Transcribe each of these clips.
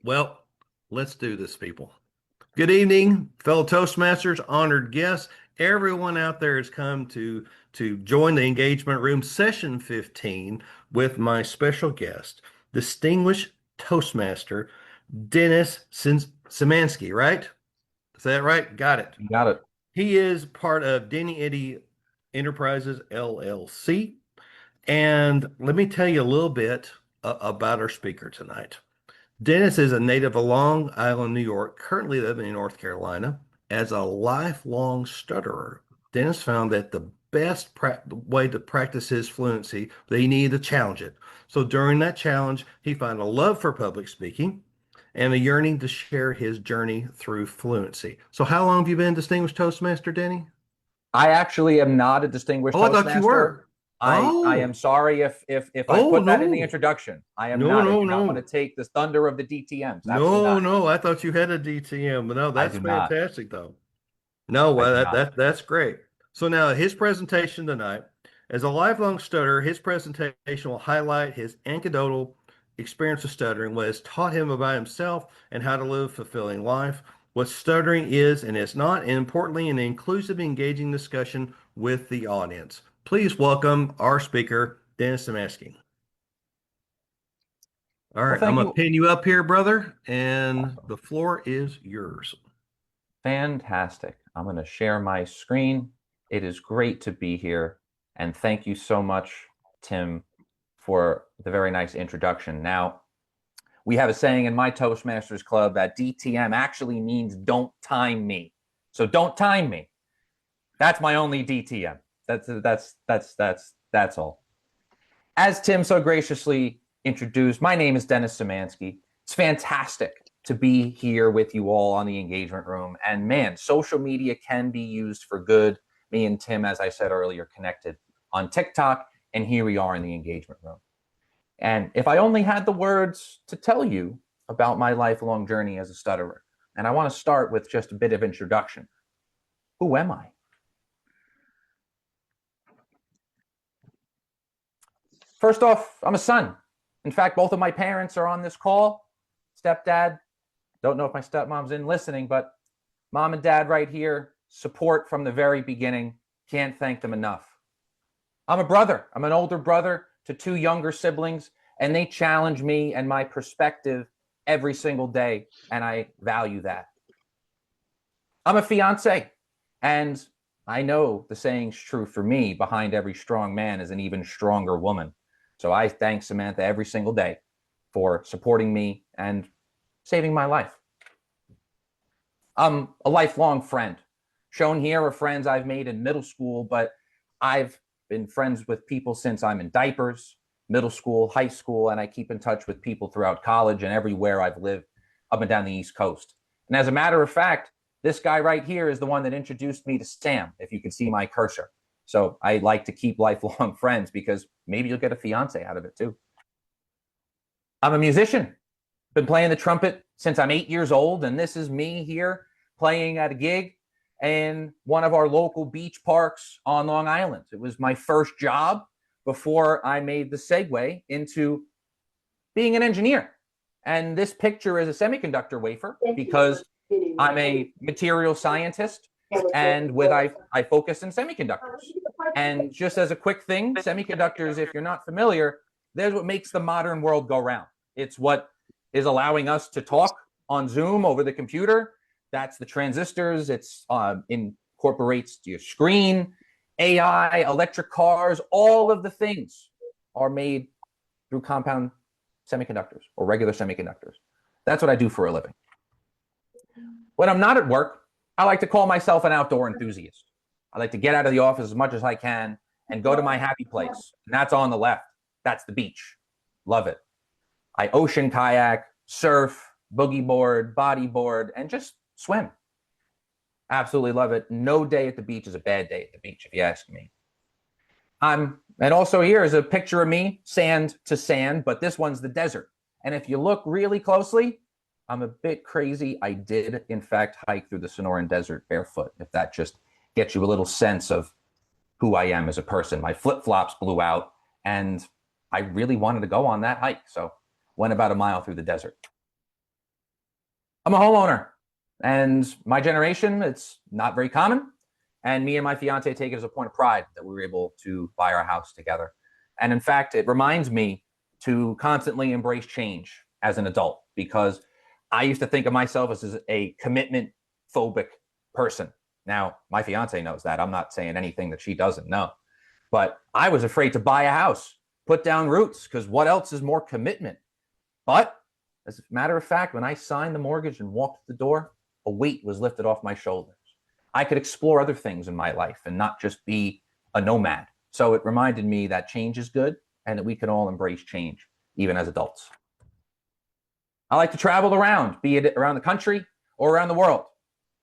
Well, let's do this, people. Good evening, fellow Toastmasters, honored guests. Everyone out there has come to join the engagement room session 15 with my special guest, distinguished Toastmaster Dennis Szymanski, right? Is that right? Got it. You got it. He is part of Denny Eddy Enterprises LLC. And let me tell you a little bit about our speaker tonight. Dennis is a native of Long Island, New York, currently living in North Carolina. As a lifelong stutterer, Dennis found that the best way to practice his fluency, that he needed to challenge it. So during that challenge, he found a love for public speaking and a yearning to share his journey through fluency. So how long have you been Distinguished Toastmaster, Denny? I actually am not a distinguished Oh, I thought you Toastmaster. were. I am Oh, sorry if I oh put that in the no. introduction. I am No, not. I no, do not want to no. take this thunder of the DTMs. Absolutely No, not. no. I thought you had a DTM, but no, I that's do not. fantastic though. No, I well, do not. that's great. So now his presentation tonight, as a lifelong stutterer, his presentation will highlight his anecdotal experience of stuttering, what has taught him about himself and how to live a fulfilling life, what stuttering is and is not, and importantly, an inclusive, engaging discussion with the audience. Please welcome our speaker, Dennis Szymanski. All Well, right, I'm thank gonna you. pin you up here, brother, and Awesome. the floor is yours. Fantastic. I'm going to share my screen. It is great to be here. And thank you so much, Tim, for the very nice introduction. Now, we have a saying in my Toastmasters Club that DTM actually means don't time me. So don't time me. That's my only DTM. That's all. As Tim so graciously introduced, my name is Dennis Szymanski. It's fantastic to be here with you all on the engagement room. And man, social media can be used for good. Me and Tim, as I said earlier, connected on TikTok, and here we are in the engagement room. And if I only had the words to tell you about my lifelong journey as a stutterer, and I want to start with just a bit of introduction. Who am I? First off, I'm a son. In fact, both of my parents are on this call. Stepdad, don't know if my stepmom's in listening, but mom and dad right here, support from the very beginning. Can't thank them enough. I'm a brother. I'm an older brother to two younger siblings, and they challenge me and my perspective every single day, and I value that. I'm a fiance, and I know the saying's true for me, behind every strong man is an even stronger woman. So I thank Samantha every single day for supporting me and saving my life. I'm a lifelong friend. Shown here are friends I've made in middle school, but I've been friends with people since I'm in diapers, middle school, high school, and I keep in touch with people throughout college and everywhere I've lived up and down the East Coast. And as a matter of fact, this guy right here is the one that introduced me to Sam, if you can see my cursor. So I like to keep lifelong friends because maybe you'll get a fiance out of it too. I'm a musician. Been playing the trumpet since I'm 8 years old, and this is me here playing at a gig in one of our local beach parks on Long Island. It was my first job before I made the segue into being an engineer. And this picture is a semiconductor wafer because I'm a material scientist and I focus in semiconductors. And just as a quick thing, semiconductors, if you're not familiar, there's what makes the modern world go round. It's what is allowing us to talk on Zoom over the computer. That's the transistors. It's incorporates your screen, AI, electric cars. All of the things are made through compound semiconductors or regular semiconductors. That's what I do for a living. When I'm not at work, I like to call myself an outdoor enthusiast. I like to get out of the office as much as I can and go to my happy place. And that's on the left. That's the beach. Love it. I ocean kayak, surf, boogie board, bodyboard, and just swim. Absolutely love it. No day at the beach is a bad day at the beach, if you ask me. And also here is a picture of me, sand to sand, but this one's the desert. And if you look really closely, I'm a bit crazy. I did, in fact, hike through the Sonoran Desert barefoot, if that just gets you a little sense of who I am as a person. My flip-flops blew out, and I really wanted to go on that hike, so went about a mile through the desert. I'm a homeowner, and my generation, it's not very common. And me and my fiance take it as a point of pride that we were able to buy our house together. And in fact, it reminds me to constantly embrace change as an adult, because I used to think of myself as a commitment phobic person. Now, my fiance knows that. I'm not saying anything that she doesn't know. But I was afraid to buy a house, put down roots, because what else is more commitment? But as a matter of fact, when I signed the mortgage and walked the door, a weight was lifted off my shoulders. I could explore other things in my life and not just be a nomad. So it reminded me that change is good and that we can all embrace change, even as adults. I like to travel around, be it around the country or around the world.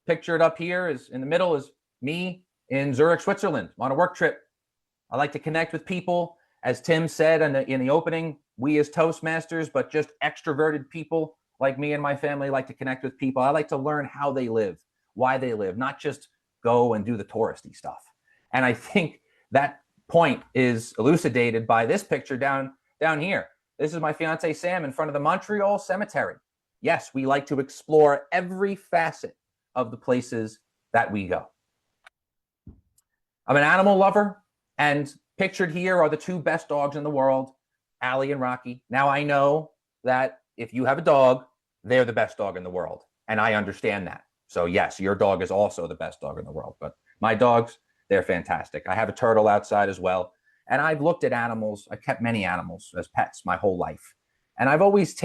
Pictured up here is in the middle is me in Zurich, Switzerland on a work trip. I like to connect with people. As Tim said in the opening, we as Toastmasters, but just extroverted people like me and my family like to connect with people. I like to learn how they live, why they live, not just go and do the touristy stuff. And I think that point is elucidated by this picture down here. This is my fiance Sam in front of the Montreal Cemetery. Yes, we like to explore every facet of the places that we go. I'm an animal lover, and pictured here are the two best dogs in the world, Allie and Rocky. Now I know that if you have a dog, they're the best dog in the world, and I understand that. So yes, your dog is also the best dog in the world, but my dogs, they're fantastic. I have a turtle outside as well. And I've looked at animals. I've kept many animals as pets my whole life. And I've always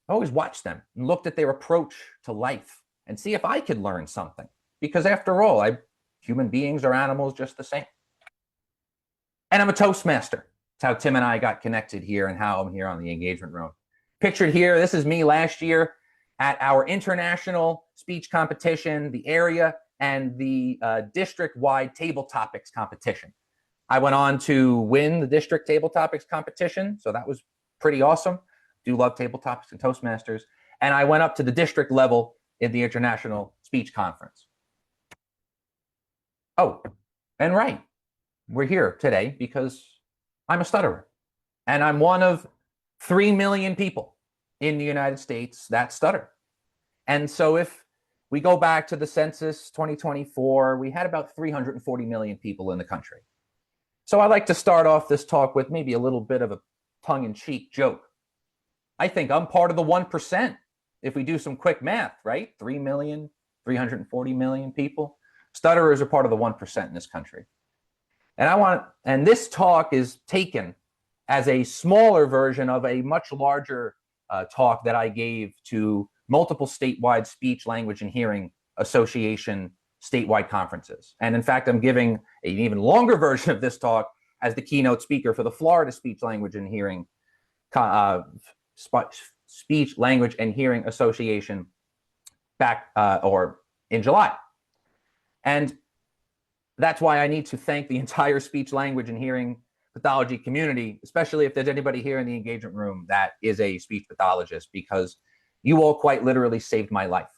watched them and looked at their approach to life and see if I could learn something. Because after all, human beings are animals just the same. And I'm a Toastmaster. That's how Tim and I got connected here and how I'm here on the engagement room. Pictured here, this is me last year at our international speech competition, the area and the district-wide table topics competition. I went on to win the district table topics competition, so that was pretty awesome. Do love table topics and Toastmasters. And I went up to the district level in the international speech conference. Oh, and right, we're here today because I'm a stutterer. And I'm one of 3 million people in the United States that stutter. And so if we go back to the census 2024, we had about 340 million people in the country. So I like to start off this talk with maybe a little bit of a tongue-in-cheek joke. I think I'm part of the 1% if we do some quick math, right? 3 million, 340 million people. Stutterers are part of the 1% in this country. And this talk is taken as a smaller version of a much larger talk that I gave to multiple statewide speech, language, and hearing association statewide conferences. And in fact, I'm giving an even longer version of this talk as the keynote speaker for the Florida Speech, Language, and Hearing Speech, Language, and Hearing Association back or in July. And that's why I need to thank the entire speech, language, and hearing pathology community, especially if there's anybody here in the engagement room that is a speech pathologist, because you all quite literally saved my life.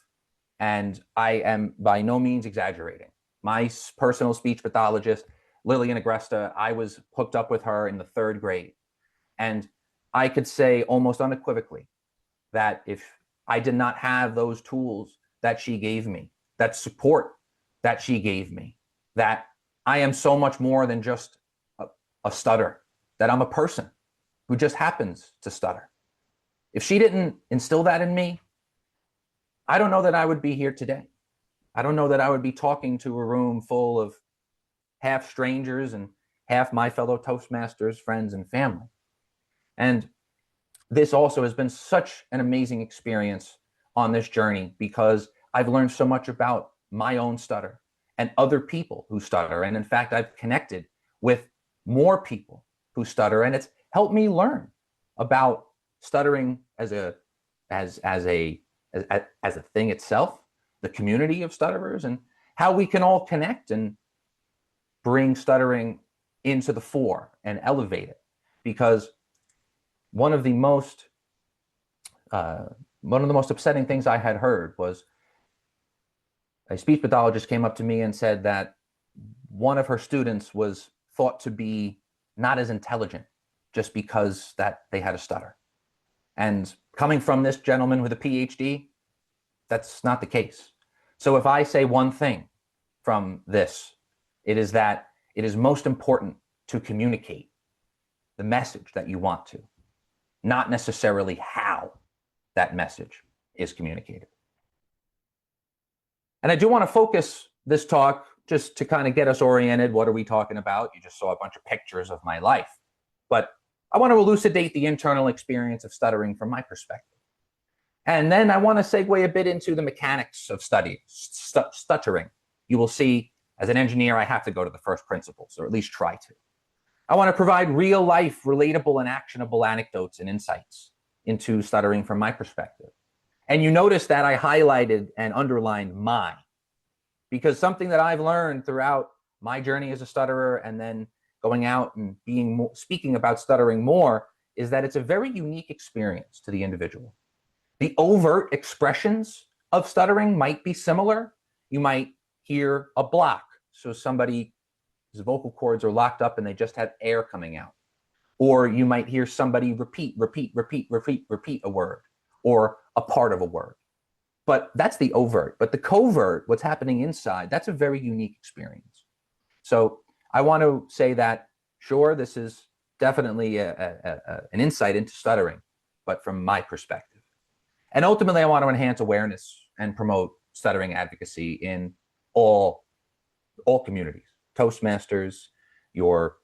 And I am by no means exaggerating. My personal speech pathologist, Lillian Agresta, I was hooked up with her in the 3rd grade. And I could say almost unequivocally that if I did not have those tools that she gave me, that support that she gave me, that I am so much more than just a stutter, that I'm a person who just happens to stutter. If she didn't instill that in me, I don't know that I would be here today. I don't know that I would be talking to a room full of half strangers and half my fellow Toastmasters, friends, and family. And this also has been such an amazing experience on this journey because I've learned so much about my own stutter and other people who stutter. And in fact, I've connected with more people who stutter, and it's helped me learn about stuttering as a thing itself, the community of stutterers, and how we can all connect and bring stuttering into the fore and elevate it. Because one of the most upsetting things I had heard was a speech pathologist came up to me and said that one of her students was thought to be not as intelligent just because that they had a stutter. And coming from this gentleman with a PhD, That's not the case. So if I say one thing from this, it is that it is most important to communicate the message that you want to, not necessarily how that message is communicated. And I do want to focus this talk just to kind of get us oriented. What are we talking about? You just saw a bunch of pictures of my life. But I want to elucidate the internal experience of stuttering from my perspective. And then I want to segue a bit into the mechanics of stuttering. You will see, as an engineer, I have to go to the first principles, or at least try to. I want to provide real life, relatable, and actionable anecdotes and insights into stuttering from my perspective. And you notice that I highlighted and underlined my, because something that I've learned throughout my journey as a stutterer and then going out and speaking about stuttering more is that it's a very unique experience to the individual. The overt expressions of stuttering might be similar. You might hear a block. So somebody's vocal cords are locked up and they just have air coming out. Or you might hear somebody repeat a word or a part of a word. But that's the overt. But the covert, what's happening inside, that's a very unique experience. So I want to say that, sure, this is definitely an insight into stuttering, but from my perspective. And ultimately, I want to enhance awareness and promote stuttering advocacy in all communities, Toastmasters, your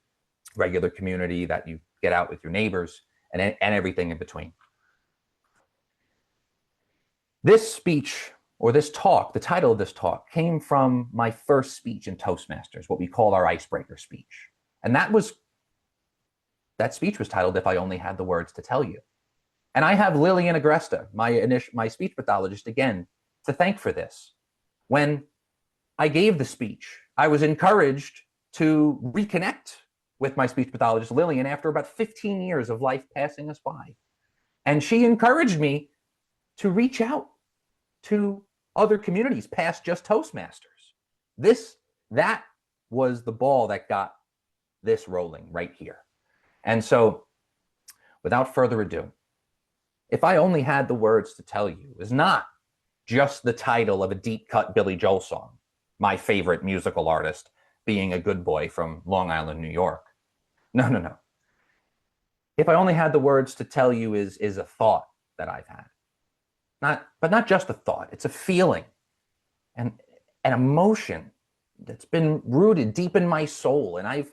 regular community that you get out with your neighbors, and everything in between. This speech, or this talk, the title of this talk, came from my first speech in Toastmasters, what we call our icebreaker speech. And that speech was titled, "If I Only Had the Words to Tell You." And I have Lillian Agresta, my speech pathologist, again, to thank for this. When I gave the speech, I was encouraged to reconnect with my speech pathologist, Lillian, after about 15 years of life passing us by. And she encouraged me to reach out to other communities past just Toastmasters. That was the ball that got this rolling right here. And so, without further ado, If I Only Had the Words to Tell You is not just the title of a deep cut Billy Joel song, my favorite musical artist being a good boy from Long Island, New York. No. If I Only Had the Words to Tell You is a thought that I've had. But not just a thought, it's a feeling and an emotion that's been rooted deep in my soul, and I've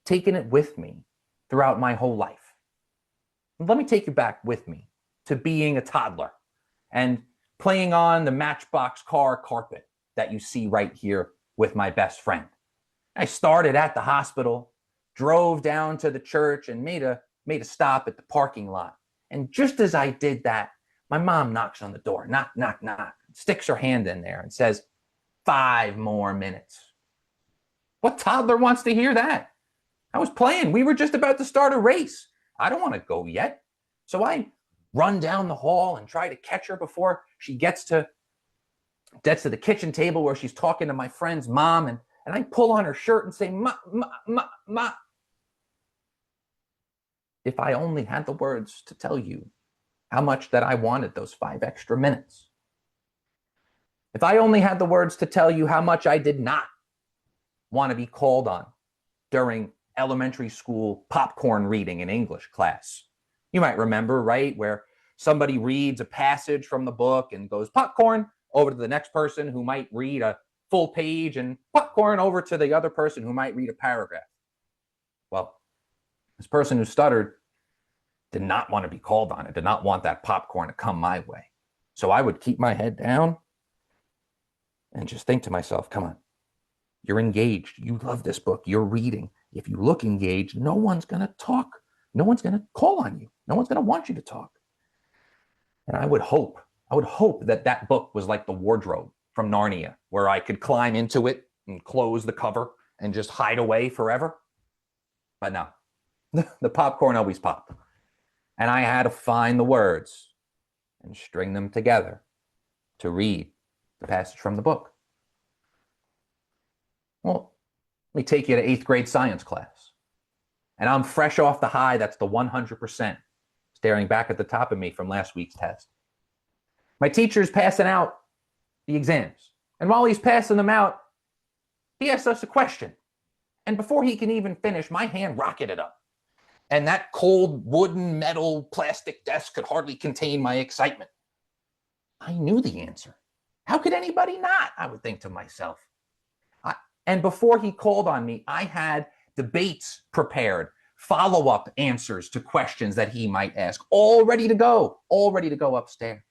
taken it with me throughout my whole life. Let me take you back with me to being a toddler and playing on the Matchbox car carpet that you see right here with my best friend. I started at the hospital, drove down to the church, and made a stop at the parking lot. And just as I did that, my mom knocks on the door, knock, knock, knock, sticks her hand in there and says, 5 more minutes. What toddler wants to hear that? I was playing. We were just about to start a race. I don't want to go yet. So I run down the hall and try to catch her before she gets to the kitchen table where she's talking to my friend's mom. And I pull on her shirt and say, Ma. If I only had the words to tell you how much that I wanted those 5 extra minutes. If I only had the words to tell you how much I did not want to be called on during elementary school popcorn reading in English class. You might remember, right, where somebody reads a passage from the book and goes popcorn over to the next person who might read a full page, and popcorn over to the other person who might read a paragraph. Well, this person who stuttered did not want to be called on it, did not want that popcorn to come my way. So I would keep my head down and just think to myself, come on, you're engaged. You love this book. You're reading. If you look engaged, no one's going to talk. No one's going to call on you. No one's going to want you to talk. And I would hope that book was like the wardrobe from Narnia, where I could climb into it and close the cover and just hide away forever. But no, the popcorn always popped. And I had to find the words and string them together to read the passage from the book. Well, let me take you to 8th grade science class. And I'm fresh off the high, that's the 100%, staring back at the top of me from last week's test. My teacher's passing out the exams. And while he's passing them out, he asks us a question. And before he can even finish, my hand rocketed up. And that cold wooden, metal, plastic desk could hardly contain my excitement. I knew the answer. How could anybody not? I would think to myself. And before he called on me, I had debates prepared, follow-up answers to questions that he might ask, all ready to go upstairs.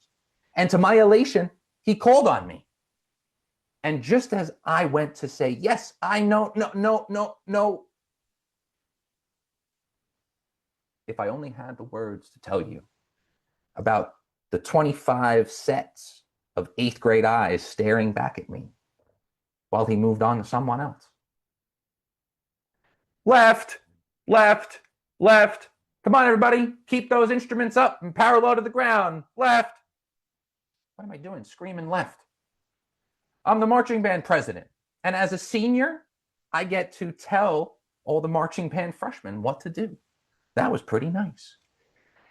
And to my elation, he called on me. And just as I went to say, yes, I know, no. If I only had the words to tell you about the 25 sets of 8th grade eyes staring back at me while he moved on to someone else. Left, left, left. Come on, everybody. Keep those instruments up and parallel to the ground. Left. What am I doing? Screaming left. I'm the marching band president. And as a senior, I get to tell all the marching band freshmen what to do. That was pretty nice.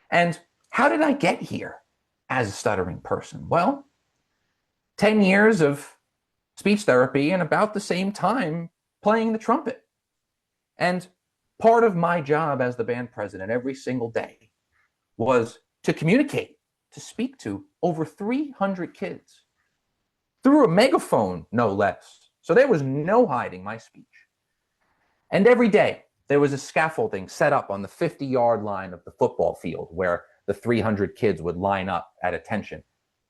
And how did I get here as a stuttering person? Well, 10 years of speech therapy and about the same time playing the trumpet. And part of my job as the band president every single day was to communicate, to speak to over 300 kids through a megaphone, no less. So there was no hiding my speech. And every day there was a scaffolding set up on the 50-yard line of the football field where the 300 kids would line up at attention,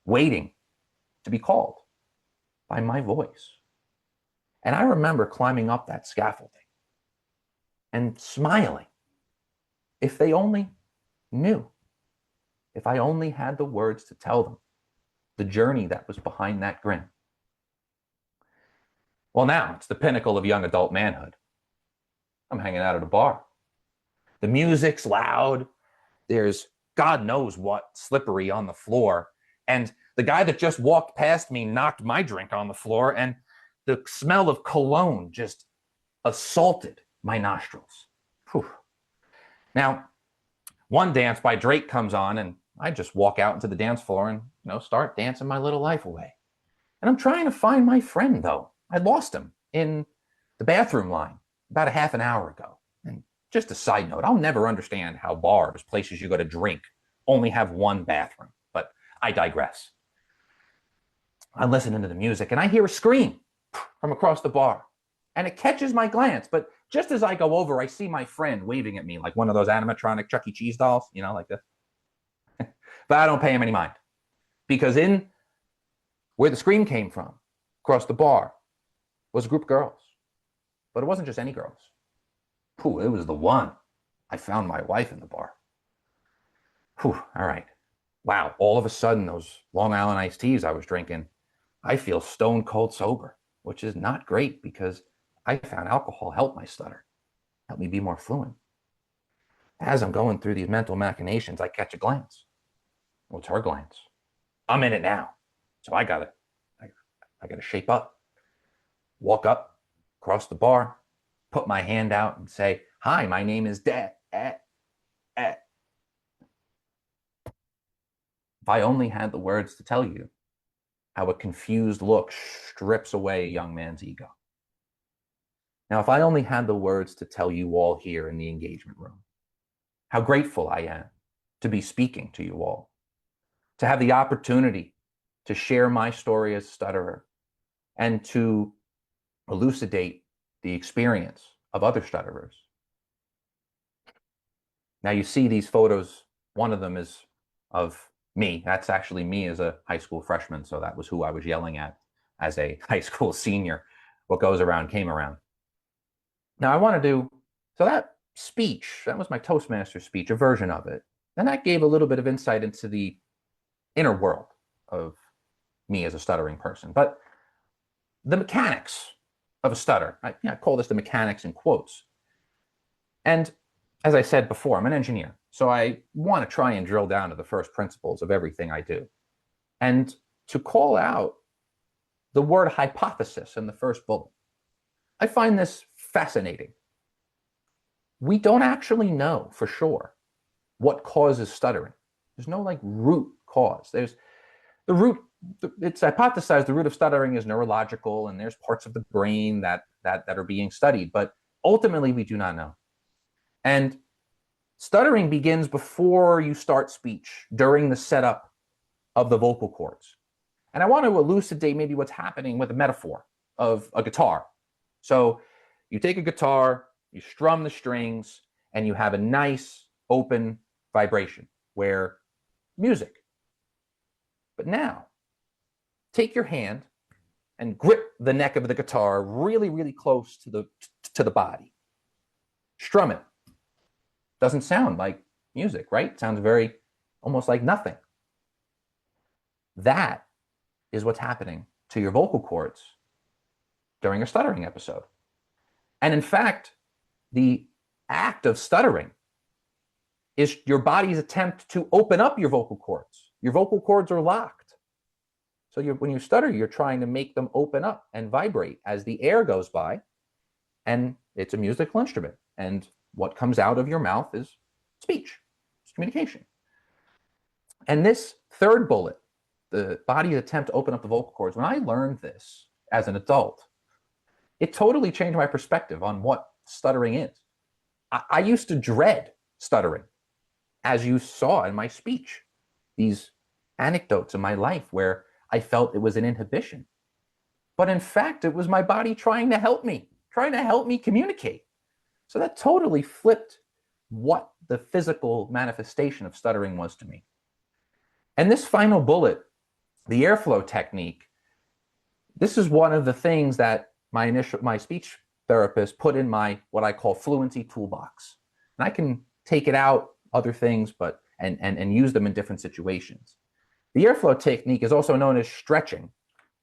waiting to be called by my voice. And I remember climbing up that scaffolding and smiling. If they only knew, if I only had the words to tell them the journey that was behind that grin. Well, now it's the pinnacle of young adult manhood. I'm hanging out at a bar. The music's loud. There's God knows what slippery on the floor. And the guy that just walked past me knocked my drink on the floor, and the smell of cologne just assaulted my nostrils. Whew. Now, one dance by Drake comes on, and I just walk out into the dance floor and start dancing my little life away. And I'm trying to find my friend, though. I lost him in the bathroom line about a half an hour ago. And just a side note, I'll never understand how bars, places you go to drink, only have one bathroom. But I digress. I'm listening to the music and I hear a scream from across the bar. And it catches my glance. But just as I go over, I see my friend waving at me like one of those animatronic Chuck E. Cheese dolls, like this. But I don't pay him any mind. Because in where the scream came from, across the bar, was a group of girls. But it wasn't just any girls. Whew, it was the one. I found my wife in the bar. Whew, all right. Wow, all of a sudden, those Long Island iced teas I was drinking, I feel stone cold sober, which is not great because I found alcohol helped my stutter, helped me be more fluent. As I'm going through these mental machinations, I catch a glance. Well, it's her glance. I'm in it now. So I gotta shape up, walk up, across the bar, put my hand out and say, "Hi, my name is Dad. If I only had the words to tell you how a confused look strips away a young man's ego. Now, if I only had the words to tell you all here in the engagement room, how grateful I am to be speaking to you all, to have the opportunity to share my story as a stutterer and to elucidate the experience of other stutterers. Now you see these photos, one of them is of me. That's actually me as a high school freshman, so that was who I was yelling at as a high school senior. What goes around came around. Now I want to do, so that speech, that was my Toastmaster speech, a version of it. And that gave a little bit of insight into the inner world of me as a stuttering person. But the mechanics of a stutter, I call this the mechanics in quotes. And as I said before, I'm an engineer. So I want to try and drill down to the first principles of everything I do. And to call out the word hypothesis in the first bullet, I find this fascinating. We don't actually know for sure what causes stuttering. There's no root cause. There's The root, it's hypothesized the root of stuttering is neurological, and there's parts of the brain that are being studied, but ultimately we do not know. And stuttering begins before you start speech, during the setup of the vocal cords. And I want to elucidate maybe what's happening with a metaphor of a guitar. So you take a guitar, you strum the strings, and you have a nice open vibration where music. But now, take your hand and grip the neck of the guitar really, really close to the body. Strum it. Doesn't sound like music, right? It sounds very almost like nothing. That is what's happening to your vocal cords during a stuttering episode. And in fact, the act of stuttering is your body's attempt to open up your vocal cords. Your vocal cords are locked. So when you stutter, you're trying to make them open up and vibrate as the air goes by. And it's a musical instrument. And what comes out of your mouth is speech, it's communication. And this third bullet, the body's attempt to open up the vocal cords, when I learned this as an adult, it totally changed my perspective on what stuttering is. I used to dread stuttering, as you saw in my speech, these anecdotes in my life where I felt it was an inhibition. But in fact, it was my body trying to help me communicate. So that totally flipped what the physical manifestation of stuttering was to me. And this final bullet, the airflow technique, this is one of the things that my speech therapist put in my what I call Fluency toolbox. And I can take it out, other things, but and use them in different situations. The airflow technique is also known as stretching,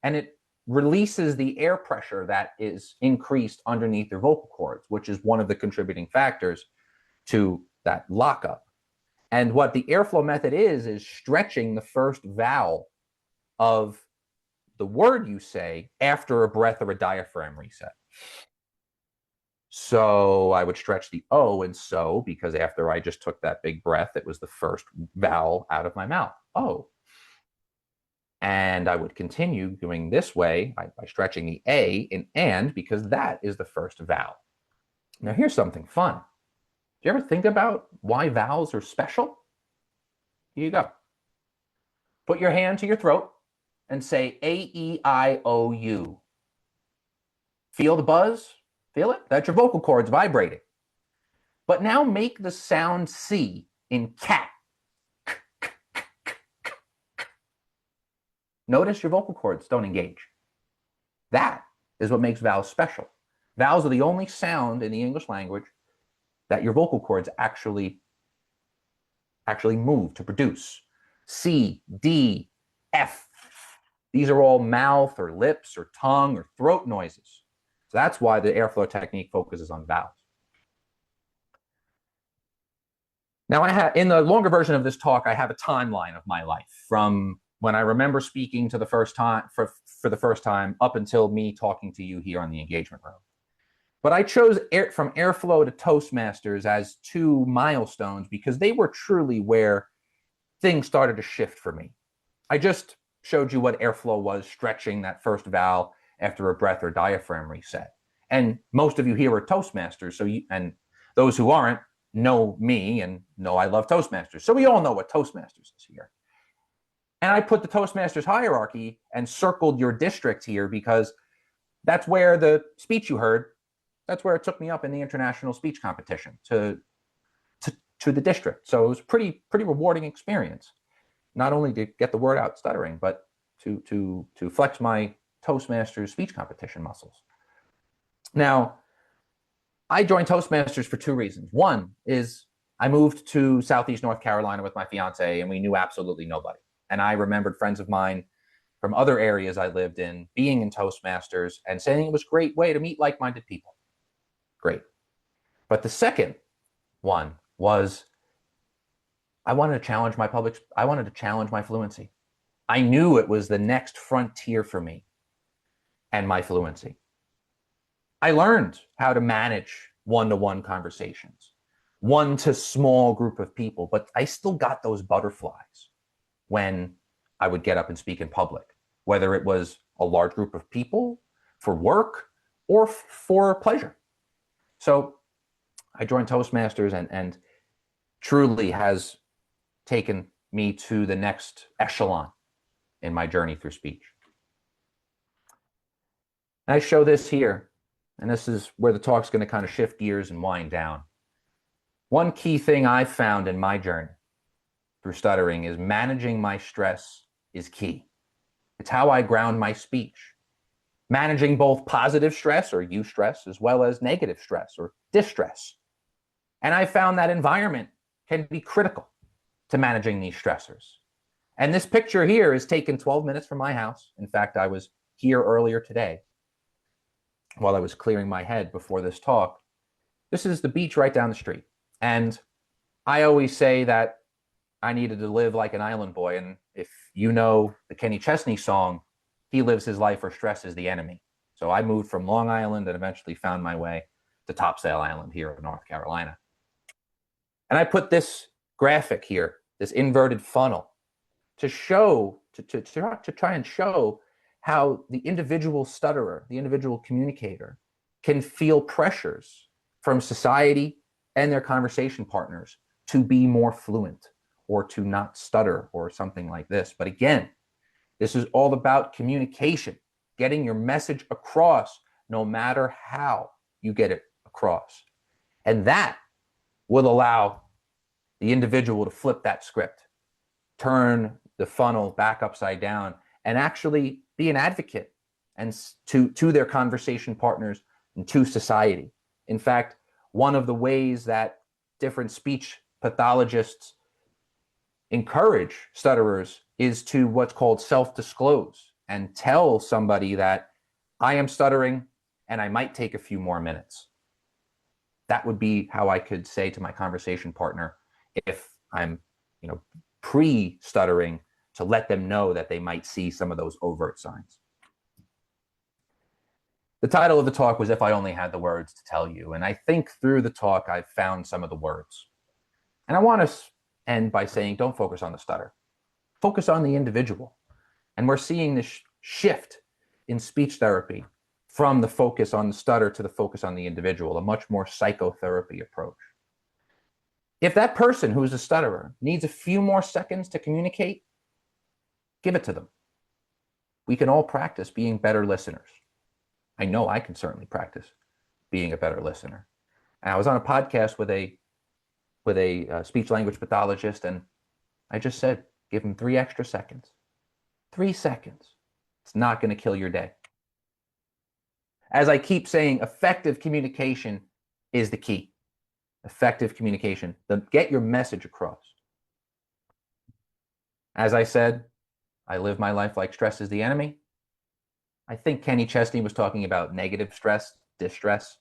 and it releases the air pressure that is increased underneath your vocal cords, which is one of the contributing factors to that lockup. And what the airflow method is stretching the first vowel of the word you say after a breath or a diaphragm reset. So I would stretch the O and so, because after I just took that big breath, it was the first vowel out of my mouth. Oh. And I would continue doing this way by stretching the A in and, because that is the first vowel. Now here's something fun. Do you ever think about why vowels are special? Here you go. Put your hand to your throat and say A-E-I-O-U. Feel the buzz? Feel it? That's your vocal cords vibrating. But now make the sound C in cat. Notice your vocal cords don't engage. That is what makes vowels special. Vowels are the only sound in the English language that your vocal cords actually move to produce. C, D, F. These are all mouth or lips or tongue or throat noises. So that's why the airflow technique focuses on vowels. Now, in the longer version of this talk, I have a timeline of my life from when I remember speaking to the first time for the first time up until me talking to you here on the engagement room. But I chose from airflow to Toastmasters as two milestones because they were truly where things started to shift for me. I just showed you what airflow was, stretching that first vowel after a breath or diaphragm reset. And most of you here are Toastmasters, and those who aren't know me and know I love Toastmasters. So we all know what Toastmasters is here. And I put the Toastmasters hierarchy and circled your district here because that's where the speech you heard, that's where it took me up in the international speech competition to the district. So it was pretty rewarding experience, not only to get the word out stuttering, but to flex my Toastmasters speech competition muscles. Now, I joined Toastmasters for two reasons. One is I moved to Southeast North Carolina with my fiance, and we knew absolutely nobody. And I remembered friends of mine from other areas I lived in being in Toastmasters and saying it was a great way to meet like-minded people. Great. But the second one was I wanted to challenge my fluency. I knew it was the next frontier for me and my fluency. I learned how to manage one-to-one conversations, one to small group of people, but I still got those butterflies when I would get up and speak in public, whether it was a large group of people, for work, or for pleasure. So I joined Toastmasters and truly has taken me to the next echelon in my journey through speech. And I show this here, and this is where the talk's going to kind of shift gears and wind down. One key thing I've found in my journey through stuttering is managing my stress is key. It's how I ground my speech. Managing both positive stress or eustress as well as negative stress or distress. And I found that environment can be critical to managing these stressors. And this picture here is taken 12 minutes from my house. In fact, I was here earlier today while I was clearing my head before this talk. This is the beach right down the street. And I always say that I needed to live like an island boy. And if you know the Kenny Chesney song, he lives his life where stress is the enemy. So I moved from Long Island and eventually found my way to Topsail Island here in North Carolina. And I put this graphic here, this inverted funnel, to show, to try and show how the individual stutterer, the individual communicator, can feel pressures from society and their conversation partners to be more fluent or to not stutter or something like this. But again, this is all about communication, getting your message across no matter how you get it across. And that will allow the individual to flip that script, turn the funnel back upside down, and actually be an advocate and to their conversation partners and to society. In fact, one of the ways that different speech pathologists encourage stutterers is to what's called self-disclose and tell somebody that I am stuttering and I might take a few more minutes. That would be how I could say to my conversation partner if I'm, pre-stuttering, to let them know that they might see some of those overt signs. The title of the talk was If I Only Had the Words to Tell You. And I think through the talk, I've found some of the words. And I want to end by saying, don't focus on the stutter. Focus on the individual. And we're seeing this shift in speech therapy from the focus on the stutter to the focus on the individual, a much more psychotherapy approach. If that person who is a stutterer needs a few more seconds to communicate, give it to them. We can all practice being better listeners. I know I can certainly practice being a better listener. And I was on a podcast with a speech language pathologist, and I just said, give him 3 extra seconds. 3 seconds. It's not going to kill your day. As I keep saying, effective communication is the key. Effective communication. Get your message across. As I said, I live my life like stress is the enemy. I think Kenny Chesney was talking about negative stress, distress.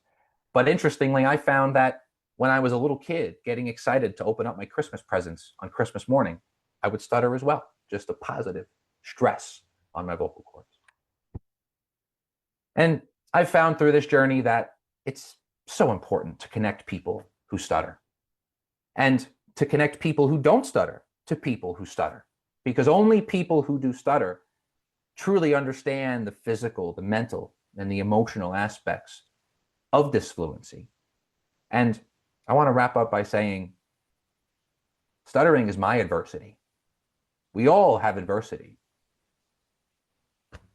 But interestingly, I found that when I was a little kid getting excited to open up my Christmas presents on Christmas morning, I would stutter as well, just a positive stress on my vocal cords. And I've found through this journey that it's so important to connect people who stutter and to connect people who don't stutter to people who stutter, because only people who do stutter truly understand the physical, the mental, and the emotional aspects of this fluency. And I want to wrap up by saying, stuttering is my adversity. We all have adversity.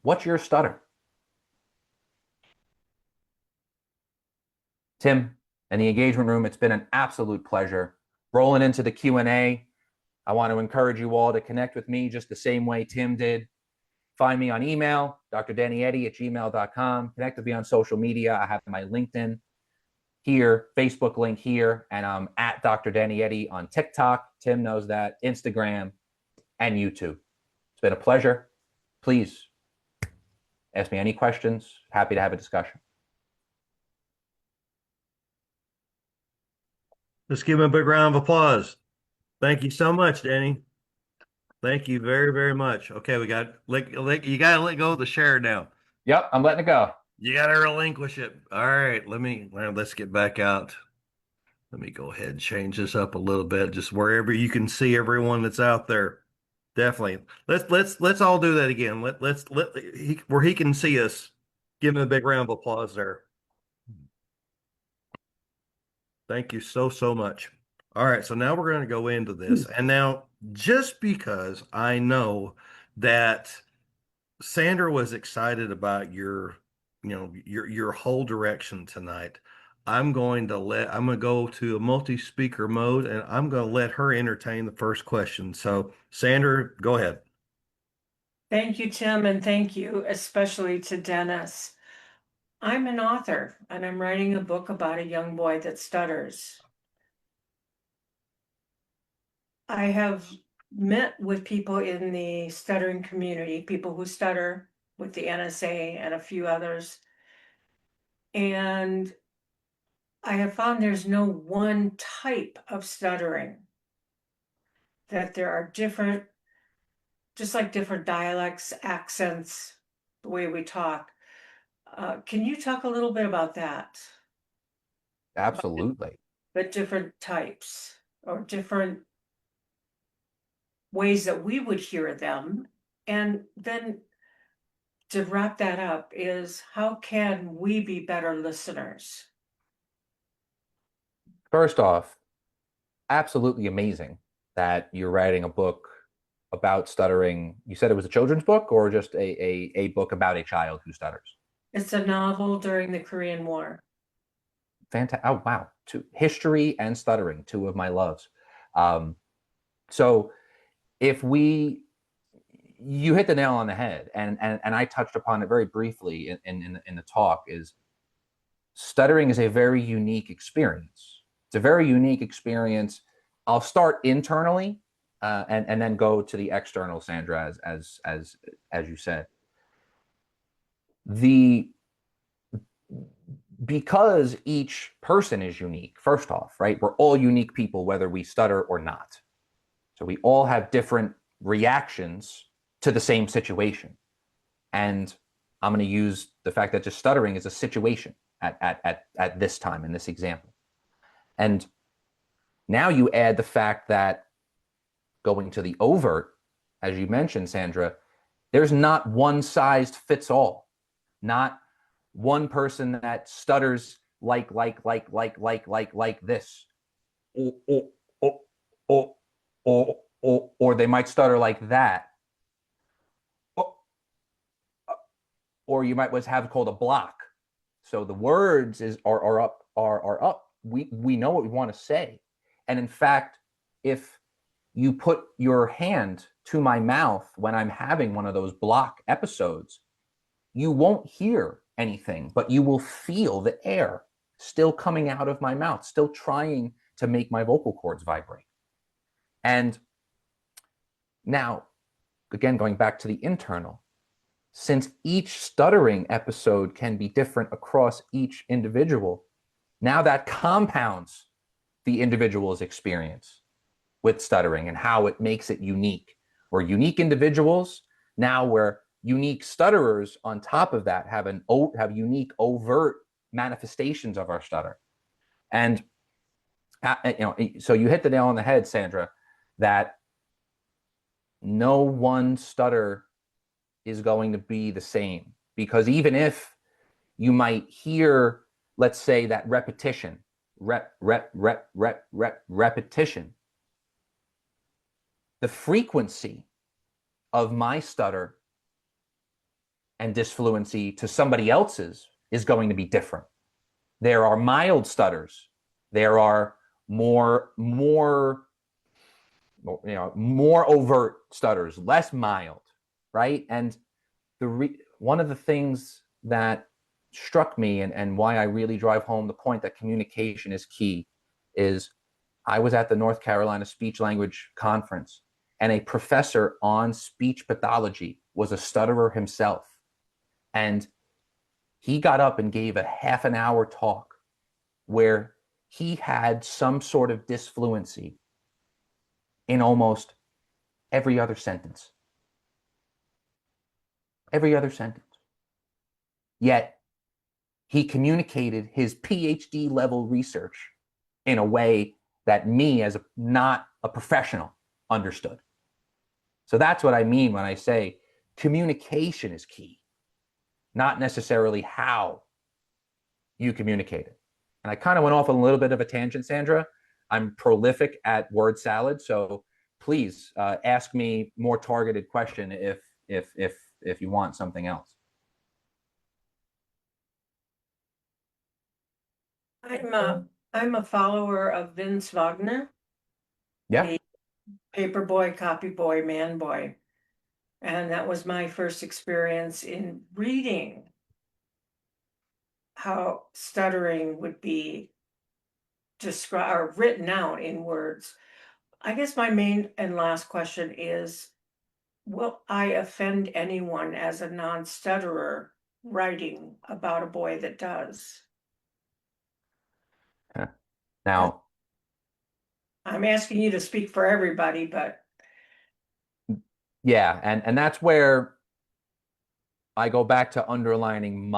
What's your stutter? Tim, and the engagement room, it's been an absolute pleasure. Rolling into the Q&A, I want to encourage you all to connect with me just the same way Tim did. Find me on email, drdannyeddy@gmail.com. Connect with me on social media. I have my LinkedIn here, Facebook link here, and I'm at Dr. Danny Eddy on TikTok. Tim knows that, Instagram, and YouTube. It's been a pleasure. Please ask me any questions. Happy to have a discussion. Let's give him a big round of applause. Thank you so much, Danny. Thank you very, very much. Okay, you got to let go of the share now. Yep, I'm letting it go. You got to relinquish it. All right, let's get back out. Let me go ahead and change this up a little bit, just wherever you can see everyone that's out there. Definitely. Let's all do that again. Where he can see us. Give him a big round of applause there. Thank you so much. All right, so now we're going to go into this. And now, just because I know that Sandra was excited about your whole direction tonight, I'm going to go to a multi-speaker mode and I'm going to let her entertain the first question. So, Sandra, go ahead. Thank you, Tim, and thank you especially to Dennis. I'm an author and I'm writing a book about a young boy that stutters. I have met with people in the stuttering community, people who stutter with the NSA and a few others. And I have found there's no one type of stuttering, that there are different, just like different dialects, accents, the way we talk. Can you talk a little bit about that? Absolutely. But different types or different ways that we would hear them. And then to wrap that up is, how can we be better listeners? First off, absolutely amazing that you're writing a book about stuttering. You said it was a children's book or just a book about a child who stutters? It's a novel during the Korean War. Fantastic. Oh, wow. History and stuttering, two of my loves. So if we, you hit the nail on the head, and I touched upon it very briefly in the talk, is stuttering is a very unique experience. It's a very unique experience. I'll start internally and then go to the external, Sandra, as you said. Because each person is unique, first off, right? We're all unique people, whether we stutter or not. So we all have different reactions to the same situation. And I'm going to use the fact that just stuttering is a situation at this time in this example. And now you add the fact that going to the overt, as you mentioned, Sandra, there's not one size fits all. Not one person that stutters like this, or they might stutter like that, or you might have called a block. So the words are up. We know what we want to say, and in fact, if you put your hand to my mouth when I'm having one of those block episodes, you won't hear anything, but you will feel the air still coming out of my mouth, still trying to make my vocal cords vibrate. And now, again, going back to the internal, since each stuttering episode can be different across each individual, now that compounds the individual's experience with stuttering and how it makes it unique. We're unique individuals. Now we're unique stutterers. On top of that, have unique overt manifestations of our stutter. And so you hit the nail on the head, Sandra, that no one stutter is going to be the same, because even if you might hear, let's say, that repetition, repetition, the frequency of my stutter and disfluency to somebody else's is going to be different. There are mild stutters. There are more overt stutters, less mild, right? And one of the things that struck me and why I really drive home the point that communication is key is I was at the North Carolina Speech Language Conference, and a professor on speech pathology was a stutterer himself. And he got up and gave a half an hour talk where he had some sort of disfluency in almost every other sentence. Every other sentence. Yet he communicated his PhD level research in a way that me, as not a professional, understood. So that's what I mean when I say communication is key, not necessarily how you communicate it. And I kind of went off on a little bit of a tangent, Sandra. I'm prolific at word salad, so please ask me more targeted question if you want something else. I'm a follower of Vince Wagner, Yeah. the paper boy, copy boy, man boy. And that was my first experience in reading how stuttering would be described or written out in words. I guess my main and last question is, will I offend anyone as a non-stutterer writing about a boy that does? Now, I'm asking you to speak for everybody, but yeah, and that's where I go back to underlining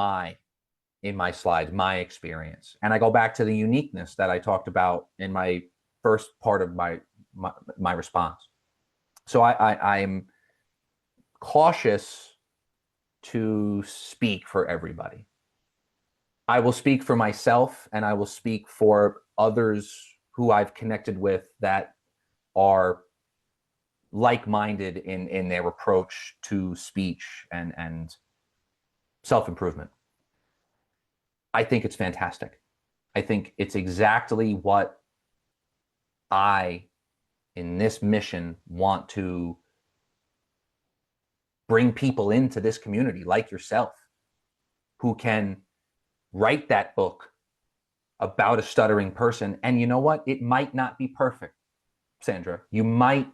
in my slides, my experience. And I go back to the uniqueness that I talked about in my first part of my response. So I'm cautious to speak for everybody. I will speak for myself and I will speak for others who I've connected with that are like-minded in their approach to speech and self-improvement. I think it's fantastic. I think it's exactly what I, in this mission, want to bring people into this community like yourself who can write that book about a stuttering person. And you know what? It might not be perfect, Sandra. You might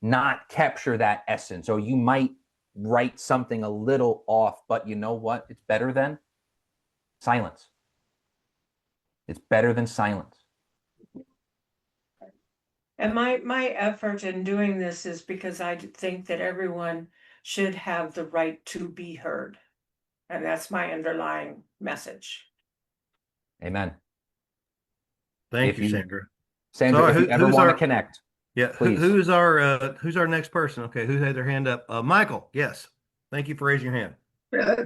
not capture that essence, or you might write something a little off, but you know what? It's better than silence. It's better than silence. and my effort in doing this is because I think that everyone should have the right to be heard. And that's my underlying message. Amen. Thank If you, you, Sandra. Sandra, So if you ever want to connect, yeah, please. who's our next person? Okay, who had their hand up? Michael, yes. Thank you for raising your hand.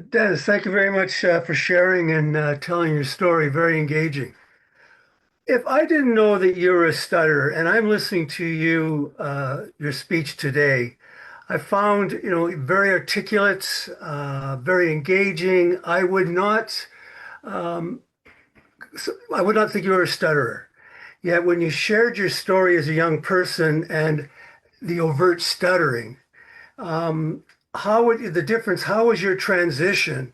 Dennis, thank you very much for sharing and telling your story. Very engaging. If I didn't know that you're a stutterer and I'm listening to you, your speech today, I found, very articulate, very engaging. I would not think you were a stutterer. Yet when you shared your story as a young person and the overt stuttering, how was your transition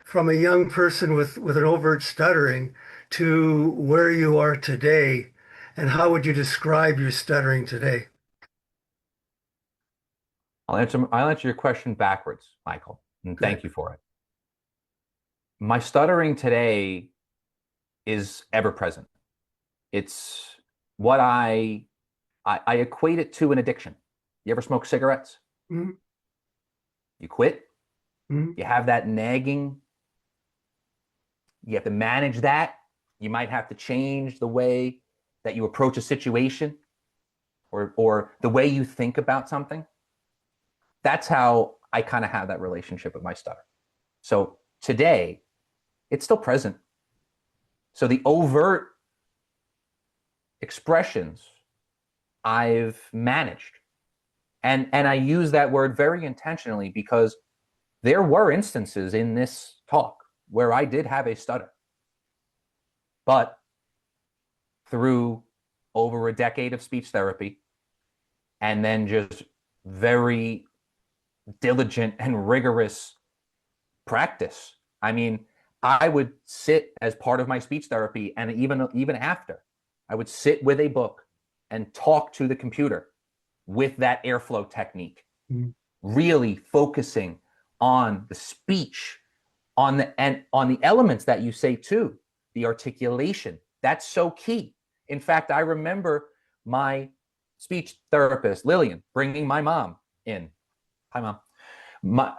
from a young person with an overt stuttering to where you are today? And how would you describe your stuttering today? I'll answer your question backwards, Michael, and Okay. thank you for it. My stuttering today is ever present. It's what I equate it to an addiction. You ever smoke cigarettes? Mhm. You quit, Mhm. you have that nagging, you have to manage that. You might have to change the way that you approach a situation or the way you think about something. That's how I kind of have that relationship with my stutter. So today, it's still present. So the overt expressions I've managed. And I use that word very intentionally because there were instances in this talk where I did have a stutter. But through over a decade of speech therapy and then just very diligent and rigorous practice. I mean, I would sit as part of my speech therapy, and even after, I would sit with a book and talk to the computer with that airflow technique, really focusing on the speech, on the elements that you say too, the articulation. That's so key. In fact, I remember my speech therapist, Lillian, bringing my mom in. Hi, Mom.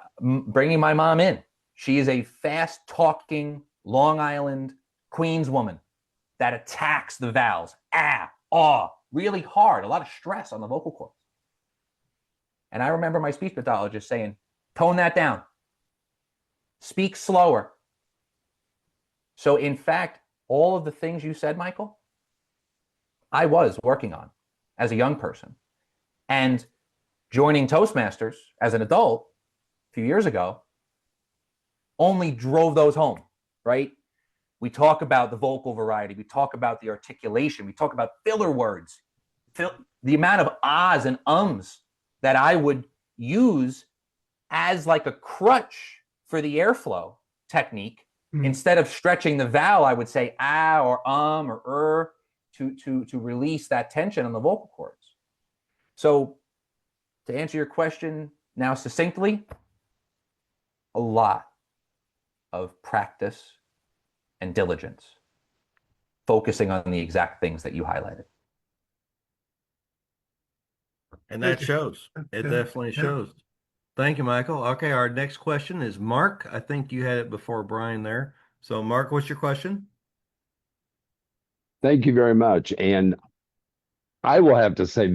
Bringing my mom in. She is a fast-talking Long Island Queens woman that attacks the vowels, ah, really hard, a lot of stress on the vocal cords. And I remember my speech pathologist saying, tone that down, speak slower. So in fact, all of the things you said, Michael, I was working on as a young person. And joining Toastmasters as an adult a few years ago only drove those home, right? We talk about the vocal variety. We talk about the articulation. We talk about filler words, the amount of ahs and ums that I would use as like a crutch for the airflow technique. Instead of stretching the vowel, I would say ah or or to release that tension on the vocal cords. So to answer your question now succinctly, a lot of practice and diligence, focusing on the exact things that you highlighted. And that shows. It definitely shows. Thank you, Michael. Okay, our next question is Mark. I think you had it before Brian there. So, Mark, what's your question? Thank you very much. And I will have to say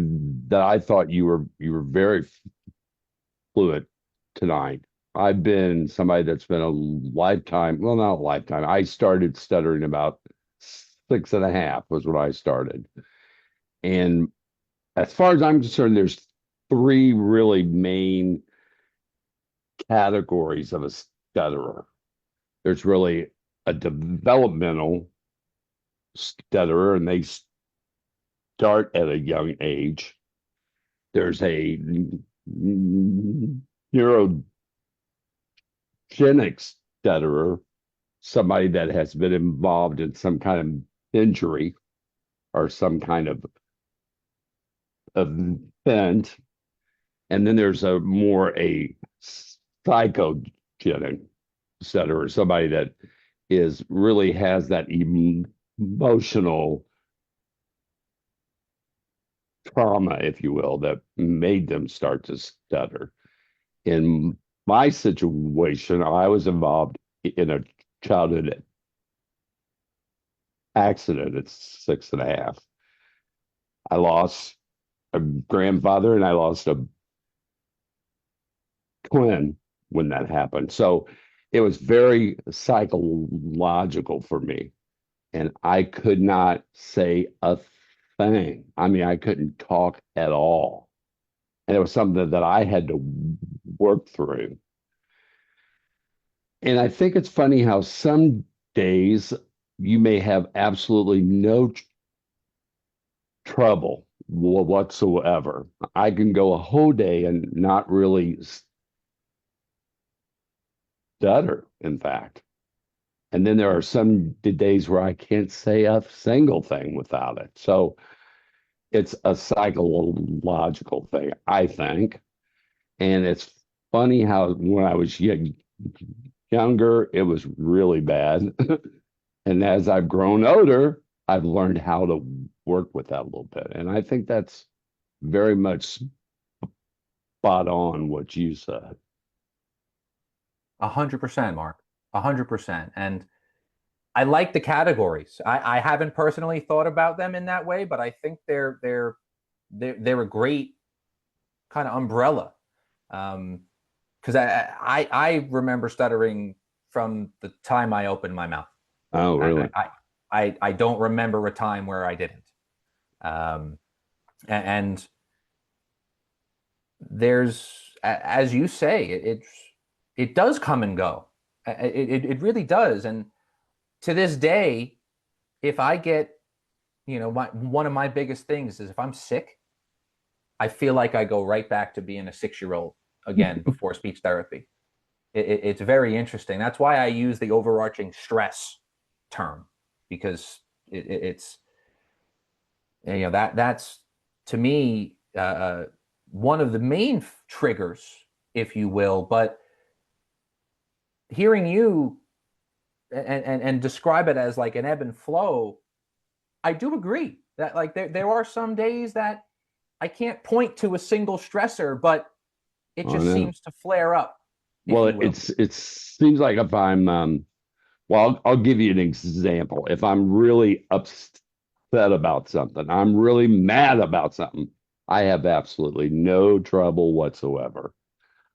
that I thought you were very fluent tonight. I've been somebody that's been a lifetime, well, not a lifetime. I started stuttering about 6.5 was when I started. And as far as I'm concerned, there's 3 really main categories of a stutterer. There's really a developmental stutterer, and they start at a young age. There's a neurogenic stutterer, somebody that has been involved in some kind of injury or some kind of event. And then there's a psychogenic stutterer, somebody that really has that emotional trauma, if you will, that made them start to stutter. In my situation, I was involved in a childhood accident at 6.5. I lost a grandfather and I lost a twin when that happened. So it was very psychological for me. And I could not say a thing. I mean, I couldn't talk at all. And it was something that I had to work through. And I think it's funny how some days you may have absolutely no trouble whatsoever. I can go a whole day and not really stutter, in fact. And then there are some days where I can't say a single thing without it. So it's a psychological thing, I think. And it's funny how when I was younger, it was really bad. And as I've grown older, I've learned how to work with that a little bit. And I think that's very much spot on what you said. 100%, Mark. 100%. And I like the categories. I haven't personally thought about them in that way, but I think they're a great kind of umbrella. Because I remember stuttering from the time I opened my mouth. Oh, really? I don't remember a time where I didn't. And there's, as you say, it does come and go. It really does. And to this day, if I get, one of my biggest things is if I'm sick, I feel like I go right back to being a 6-year-old again before speech therapy. It's very interesting. That's why I use the overarching stress term, because it's that's to me one of the main triggers, if you will. But hearing you and describe it as like an ebb and flow, I do agree that like there are some days that I can't point to a single stressor, but it just seems to flare up. Well, it seems like if I'm well, I'll give you an example. If I'm really upset about something, I'm really mad about something, I have absolutely no trouble whatsoever.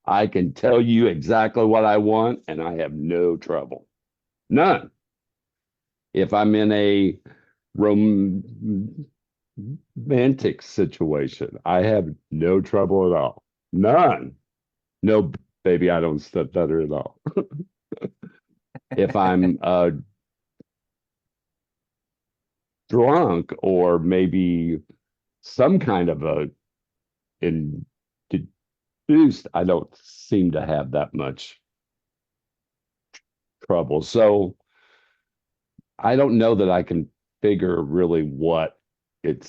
I can tell you exactly what I want, and I have no trouble. None. If I'm in a romantic situation, I have no trouble at all. None. No, baby, I don't stutter at all. If I'm drunk or maybe some kind of a induced, I don't seem to have that much trouble. So I don't know that I can figure really what it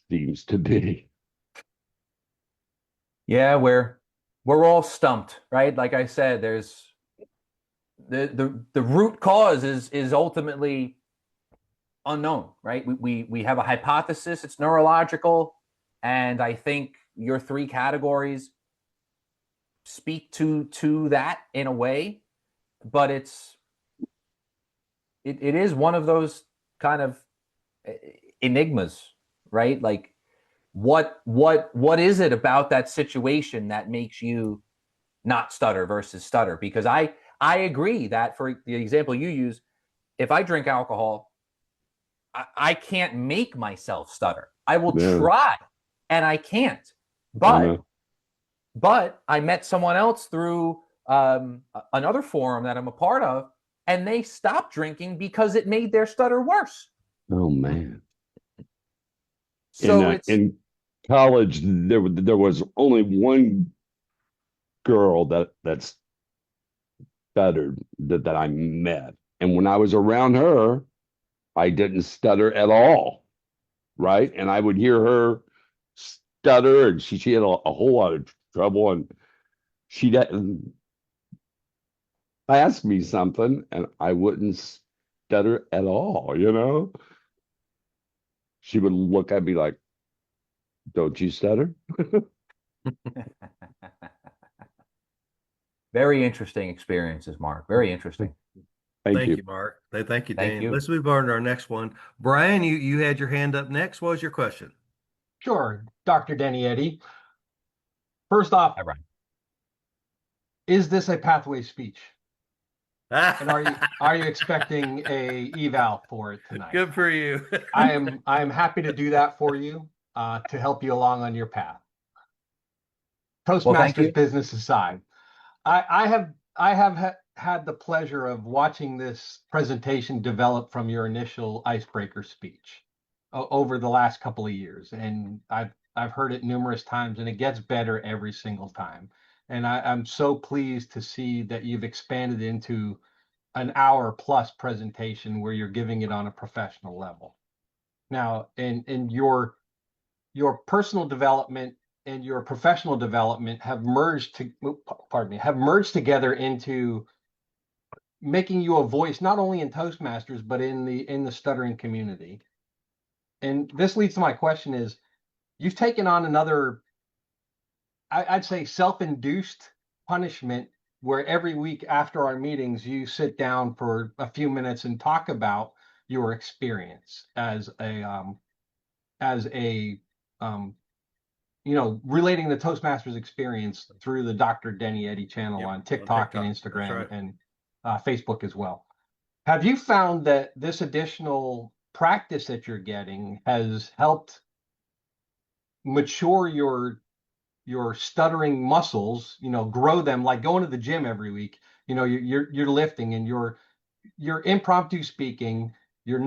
seems to be. Yeah, we're all stumped, right? Like I said, there's the root cause is ultimately unknown, right? We have a hypothesis, it's neurological, and I think your three categories speak to that in a way, but it is one of those kind of enigmas, right? Like what is it about that situation that makes you not stutter versus stutter? Because I agree that for the example you use, if I drink alcohol, I can't make myself stutter. I will Yeah, try and I can't. I But know. I met someone else through another forum that I'm a part of, and they stopped drinking because it made their stutter worse. Oh man. So it's In college, there was only one girl that stuttered that I met, and when I was around her, I didn't stutter at all, right? And I would hear her stutter, and she had a whole lot of trouble, and she'd ask me something, and I wouldn't stutter at all, you know? She would look at me like, "Don't you stutter?" very interesting experiences, Mark. Very interesting. Thank Thank you. you, Mark. Thank you, Thank Dan. you. Let's move on to our next one. Brian, you had your hand up next. What was your question? Sure, Dr. Denietti. First off, Hi, Brian. is this a pathway speech? And are you expecting a eval for it tonight? Good for you. I am happy to do that for you to help you along on your path. Well, thank Toastmasters you. business aside, I have had the pleasure of watching this presentation develop from your initial icebreaker speech over the last couple of years, and I've heard it numerous times, and it gets better every single time. And I'm so pleased to see that you've expanded into an hour plus presentation where you're giving it on a professional level. Now, in your personal development and your professional development have merged together into making you a voice not only in Toastmasters but in the stuttering community. And this leads to my question: is you've taken on another, I'd say, self-induced punishment where every week after our meetings you sit down for a few minutes and talk about your experience as a relating the Toastmasters experience through the Dr. Denny Eddy channel Yep, on on TikTok and TikTok. That's Instagram right. and Facebook as well. Have you found that this additional practice that you're getting has helped mature your stuttering muscles, grow them, like going to the gym every week? You're lifting and you're impromptu speaking. You're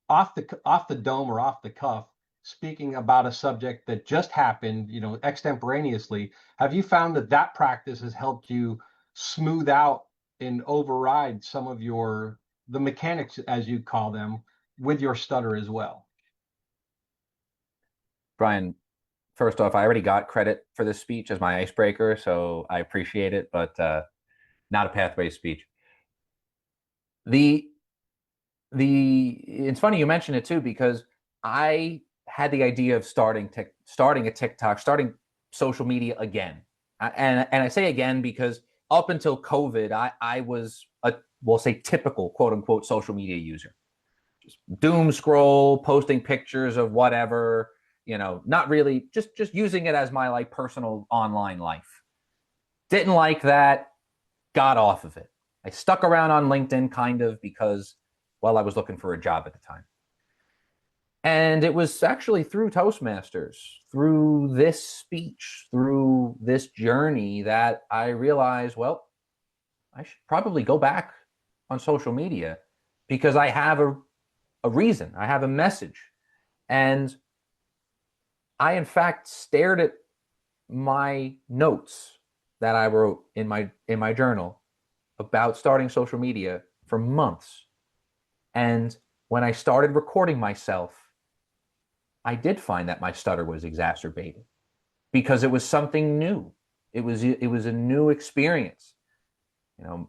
off the dome or off the cuff speaking about a subject that just happened, extemporaneously. Have you found that practice has helped you smooth out and override some of the mechanics, as you call them, with your stutter as well? Brian, first off, I already got credit for this speech as my icebreaker, so I appreciate it, but not a pathway speech. The it's funny you mentioned it too, because I had the idea of starting a TikTok, starting social media again. And I say again because up until COVID, I was we'll say typical quote unquote social media user. Just doom scroll, posting pictures of whatever, not really, just using it as my like personal online life. Didn't like that, got off of it. I stuck around on LinkedIn kind of because, well, I was looking for a job at the time. And it was actually through Toastmasters, through this speech, through this journey that I realized, well, I should probably go back on social media because I have a reason, I have a message. And I, in fact, stared at my notes that I wrote in my journal about starting social media for months. And when I started recording myself, I did find that my stutter was exacerbated because it was something new. It was a new experience.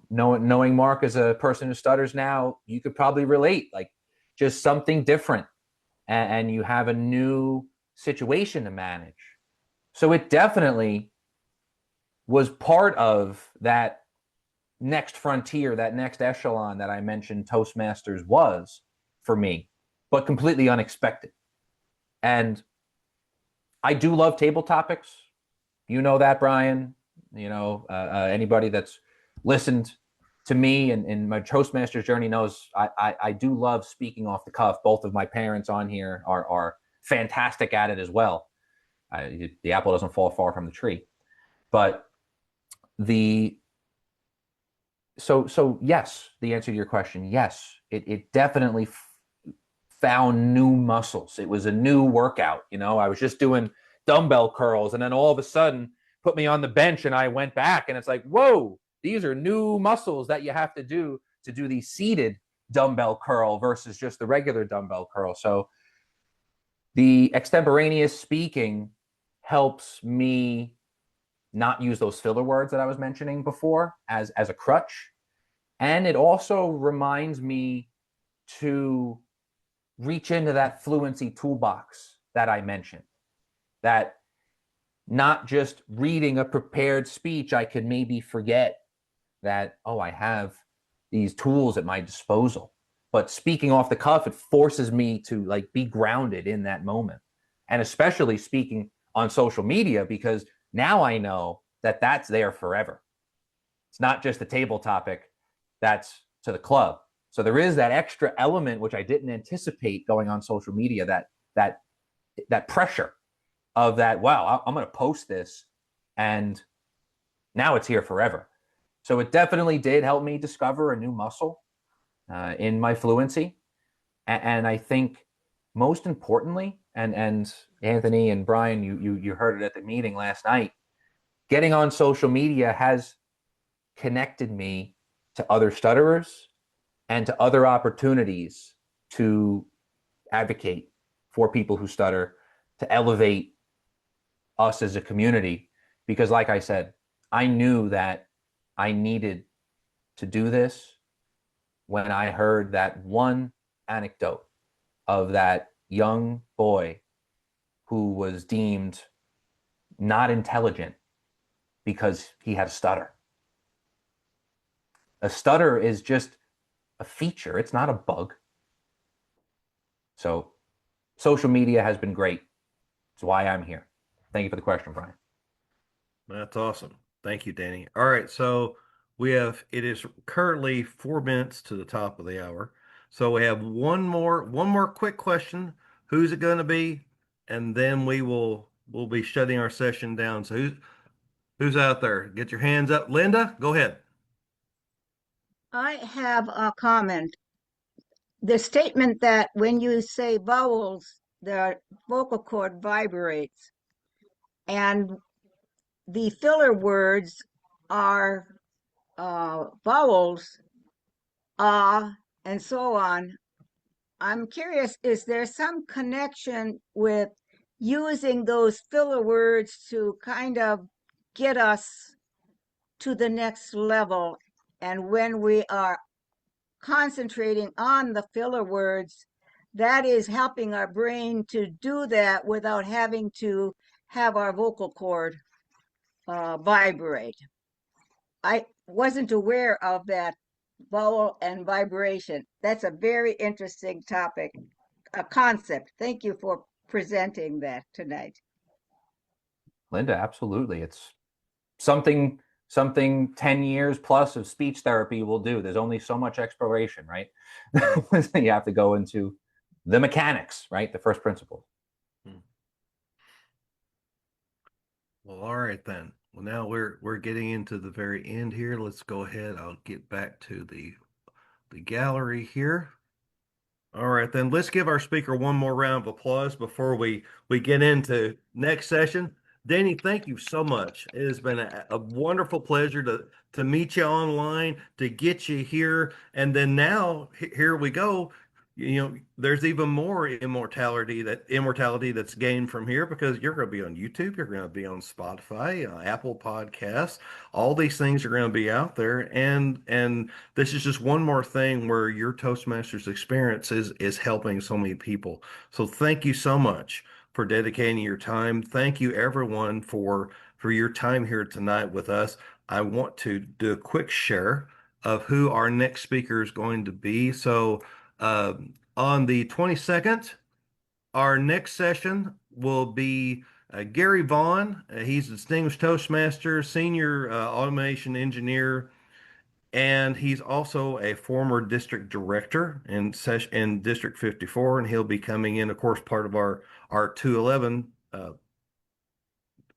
Knowing Mark as a person who stutters now, you could probably relate, like just something different, and you have a new situation to manage. So it definitely was part of that next frontier, that next echelon that I mentioned Toastmasters was for me, but completely unexpected. And I do love table topics. You know that, Brian. Anybody that's listened to me and my Toastmasters journey knows I do love speaking off the cuff. Both of my parents on here are fantastic at it as well. The apple doesn't fall far from the tree. But so yes, the answer to your question, yes, it definitely found new muscles. It was a new workout. I was just doing dumbbell curls, and then all of a sudden put me on the bench and I went back, and it's like, whoa, these are new muscles that you have to do the seated dumbbell curl versus just the regular dumbbell curl. So the extemporaneous speaking helps me not use those filler words that I was mentioning before as a crutch. And it also reminds me to reach into that fluency toolbox that I mentioned, that not just reading a prepared speech, I could maybe forget that, oh, I have these tools at my disposal. But speaking off the cuff, it forces me to like be grounded in that moment. And especially speaking on social media, because now I know that that's there forever. It's not just a table topic that's to the club. So there is that extra element, which I didn't anticipate going on social media, that pressure of that, wow, I'm going to post this and now it's here forever. So it definitely did help me discover a new muscle in my fluency. And I think most importantly, and Anthony and Brian, you heard it at the meeting last night, getting on social media has connected me to other stutterers and to other opportunities to advocate for people who stutter, to elevate us as a community. Because like I said, I knew that I needed to do this when I heard that one anecdote of that young boy who was deemed not intelligent because he had a stutter. A stutter is just a feature. It's not a bug. So social media has been great. It's why I'm here. Thank you for the question, Brian. That's awesome. Thank you, Danny. All right. So it is currently 4 minutes to the top of the hour. So we have one more quick question. Who's it going to be? And then we'll be shutting our session down. So who's out there? Get your hands up. Linda, go ahead. I have a comment. The statement that when you say vowels, the vocal cord vibrates, and the filler words are vowels, and so on. I'm curious, is there some connection with using those filler words to kind of get us to the next level? And when we are concentrating on the filler words, that is helping our brain to do that without having to have our vocal cord vibrate. I wasn't aware of that vowel and vibration. That's a very interesting topic, a concept. Thank you for presenting that tonight. Linda, absolutely. It's something 10 years plus of speech therapy will do. There's only so much exploration, right? You have to go into the mechanics, right? The first principles. Well, all right then. Well, now we're getting into the very end here. Let's go ahead. I'll get back to the gallery here. All right, then let's give our speaker one more round of applause before we get into next session. Danny, thank you so much. It has been a wonderful pleasure to meet you online, to get you here, and then now here we go. You know, there's even more immortality that's gained from here because you're going to be on YouTube, you're going to be on Spotify, Apple Podcasts. All these things are going to be out there, and this is just one more thing where your Toastmasters experience is helping so many people. So thank you so much for dedicating your time. Thank you everyone for your time here tonight with us. I want to do a quick share of who our next speaker is going to be. So on the 22nd, our next session will be Gary Vaughn. He's a distinguished Toastmaster, senior automation engineer, and he's also a former district director in District 54, and he'll be coming in, of course, part of our 211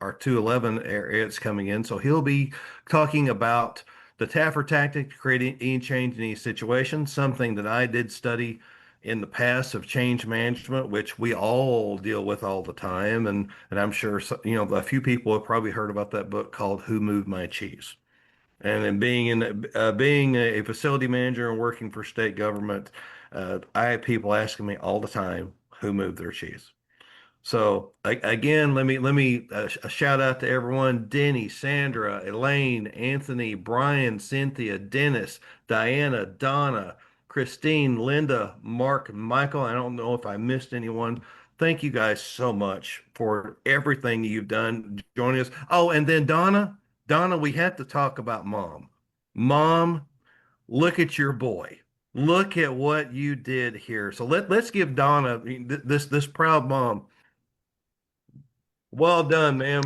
our 211 area it's coming in. So he'll be talking about the Taffer tactic to create any change in any situation, something that I did study in the past of change management, which we all deal with all the time. And I'm sure, a few people have probably heard about that book called Who Moved My Cheese? And then being a facility manager and working for state government, I have people asking me all the time who moved their cheese. So again, let me a shout out to everyone: Denny, Sandra, Elaine, Anthony, Brian, Cynthia, Dennis, Diana, Donna, Christine, Linda, Mark, Michael. I don't know if I missed anyone. Thank you guys so much for everything you've done joining us. Oh, and then Donna, we have to talk about mom. Mom, look at your boy. Look at what you did here. So let's give Donna this proud mom. Well done, ma'am.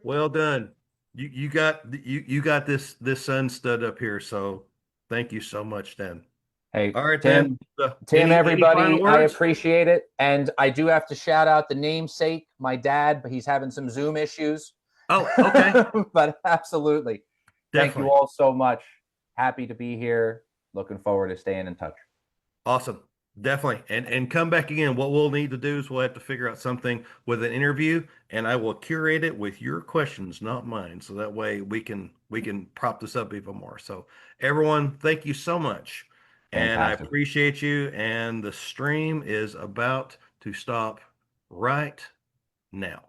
Well done. You got this son stood up here. So thank you so much, then. Hey, All right, Tim, then. Tim, Any final everybody, I words? appreciate it. And I do have to shout out the namesake, my dad, but he's having some Zoom issues. Oh, okay. But absolutely. Thank you Definitely. all so much. Happy to be here. Looking forward to staying in touch. Awesome. Definitely. And come back again. What we'll need to do is we'll have to figure out something with an interview, and I will curate it with your questions, not mine. So that way we can prop this up even more. So everyone, thank you so much. And I Fantastic. appreciate you. And the stream is about to stop right now.